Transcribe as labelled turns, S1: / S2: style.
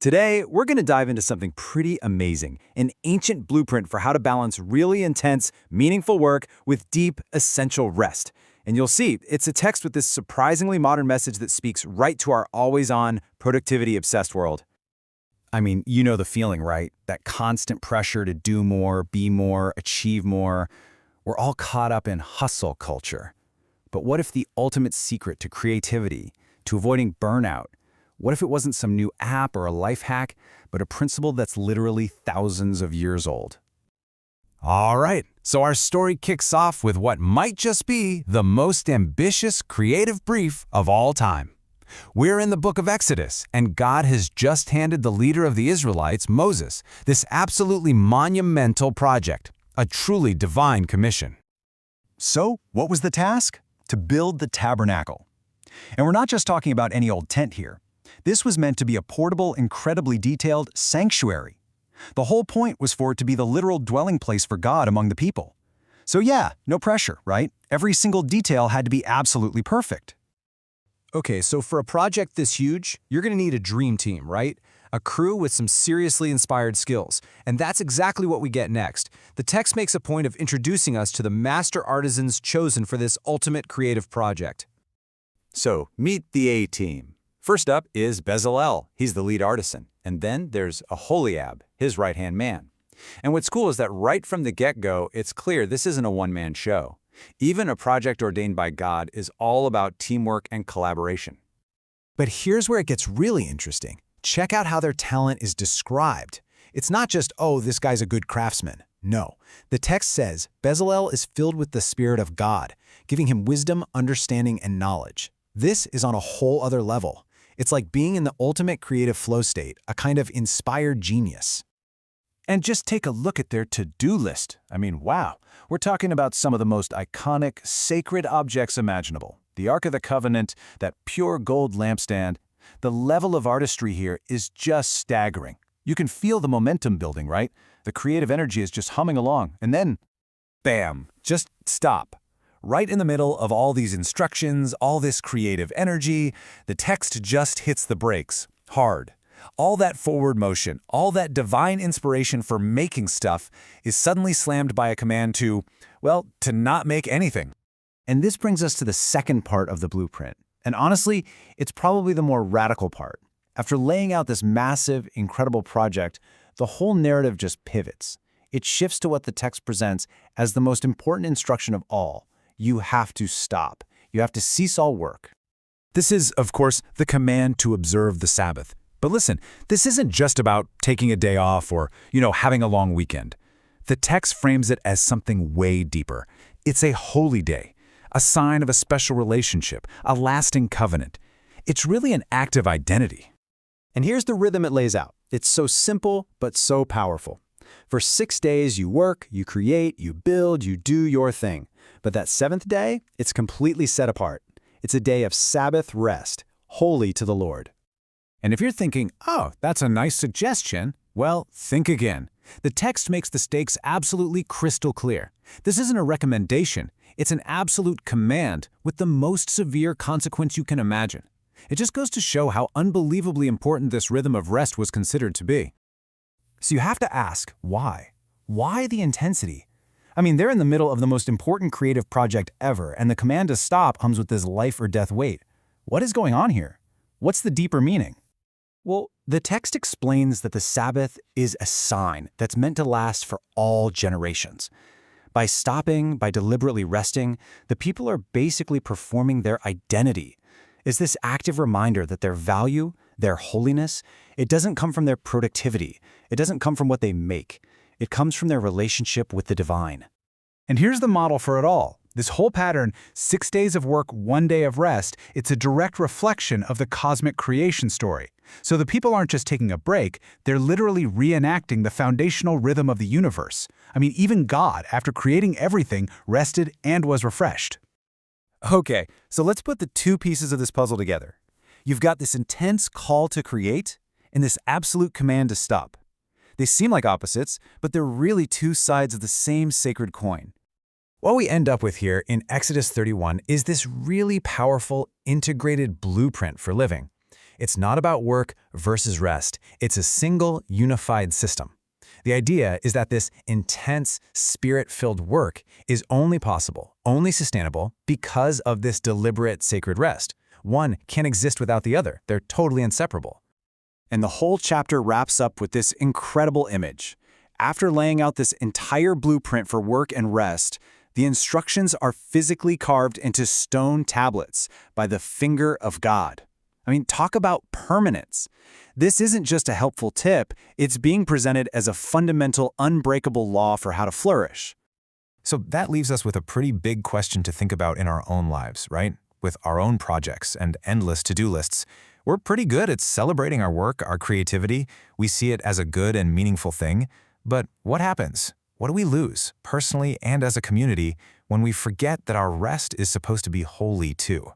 S1: Today, we're going to dive into something pretty amazing, an ancient blueprint for how to balance really intense, meaningful work with deep, essential rest. And you'll see, it's a text with this surprisingly modern message that speaks right to our always-on, productivity-obsessed world. I mean, you know the feeling, right? That constant pressure to do more, be more, achieve more. We're all caught up in hustle culture. But what if the ultimate secret to creativity, to avoiding burnout, what if it wasn't some new app or a life hack, but a principle that's literally thousands of years old?
S2: All right, so our story kicks off with what might just be the most ambitious creative brief of all time. We're in the book of Exodus, and God has just handed the leader of the Israelites, Moses, this absolutely monumental project, a truly divine commission.
S3: So, what was the task? To build the tabernacle. And we're not just talking about any old tent here. This was meant to be a portable, incredibly detailed sanctuary. The whole point was for it to be the literal dwelling place for God among the people. So yeah, no pressure, right? Every single detail had to be absolutely perfect.
S4: Okay, so for a project this huge, you're going to need a dream team, right? A crew with some seriously inspired skills. And that's exactly what we get next. The text makes a point of introducing us to the master artisans chosen for this ultimate creative project.
S1: So, meet the A-team. First up is Bezalel. He's the lead artisan. And then there's Oholiab, his right-hand man. And what's cool is that right from the get-go, it's clear this isn't a one-man show. Even a project ordained by God is all about teamwork and collaboration.
S2: But here's where it gets really interesting. Check out how their talent is described. It's not just, oh, this guy's a good craftsman. No. The text says Bezalel is filled with the Spirit of God, giving him wisdom, understanding, and knowledge. This is on a whole other level. It's like being in the ultimate creative flow state, a kind of inspired genius.
S5: And just take a look at their to-do list. I mean, wow. We're talking about some of the most iconic, sacred objects imaginable. The Ark of the Covenant, that pure gold lampstand. The level of artistry here is just staggering. You can feel the momentum building, right? The creative energy is just humming along. And then, bam, just stop. Right in the middle of all these instructions, all this creative energy, the text just hits the brakes, hard. All that forward motion, all that divine inspiration for making stuff is suddenly slammed by a command to, well, to not make anything.
S6: And this brings us to the second part of the blueprint. And honestly, it's probably the more radical part. After laying out this massive, incredible project, the whole narrative just pivots. It shifts to what the text presents as the most important instruction of all. You have to stop. You have to cease all work.
S2: This is, of course, the command to observe the Sabbath. But listen, this isn't just about taking a day off or, having a long weekend. The text frames it as something way deeper. It's a holy day, a sign of a special relationship, a lasting covenant. It's really an act of identity.
S4: And here's the rhythm it lays out. It's so simple, but so powerful. For 6 days, you work, you create, you build, you do your thing. But that seventh day, it's completely set apart. It's a day of Sabbath rest, holy to the Lord.
S5: And if you're thinking, oh, that's a nice suggestion, well, think again. The text makes the stakes absolutely crystal clear. This isn't a recommendation. It's an absolute command with the most severe consequence you can imagine. It just goes to show how unbelievably important this rhythm of rest was considered to be.
S6: So you have to ask, why? Why the intensity? I mean, they're in the middle of the most important creative project ever, and the command to stop comes with this life or death weight. What is going on here? What's the deeper meaning?
S4: Well, the text explains that the Sabbath is a sign that's meant to last for all generations. By stopping, by deliberately resting, the people are basically performing their identity. It's this active reminder that their value, their holiness, it doesn't come from their productivity. It doesn't come from what they make. It comes from their relationship with the divine.
S3: And here's the model for it all. This whole pattern, 6 days of work, 1 day of rest, it's a direct reflection of the cosmic creation story. So the people aren't just taking a break, they're literally reenacting the foundational rhythm of the universe. I mean, even God, after creating everything, rested and was refreshed.
S4: Okay, so let's put the two pieces of this puzzle together. You've got this intense call to create and this absolute command to stop. They seem like opposites, but they're really two sides of the same sacred coin.
S2: What we end up with here in Exodus 31 is this really powerful, integrated blueprint for living. It's not about work versus rest. It's a single, unified system. The idea is that this intense, spirit-filled work is only possible, only sustainable, because of this deliberate sacred rest. One can't exist without the other. They're totally inseparable.
S4: And the whole chapter wraps up with this incredible image. After laying out this entire blueprint for work and rest, the instructions are physically carved into stone tablets by the finger of God. I mean, talk about permanence. This isn't just a helpful tip, it's being presented as a fundamental, unbreakable law for how to flourish.
S3: So that leaves us with a pretty big question to think about in our own lives, right? With our own projects and endless to-do lists, we're pretty good at celebrating our work, our creativity. We see it as a good and meaningful thing. But what happens? What do we lose, personally and as a community, when we forget that our rest is supposed to be holy too?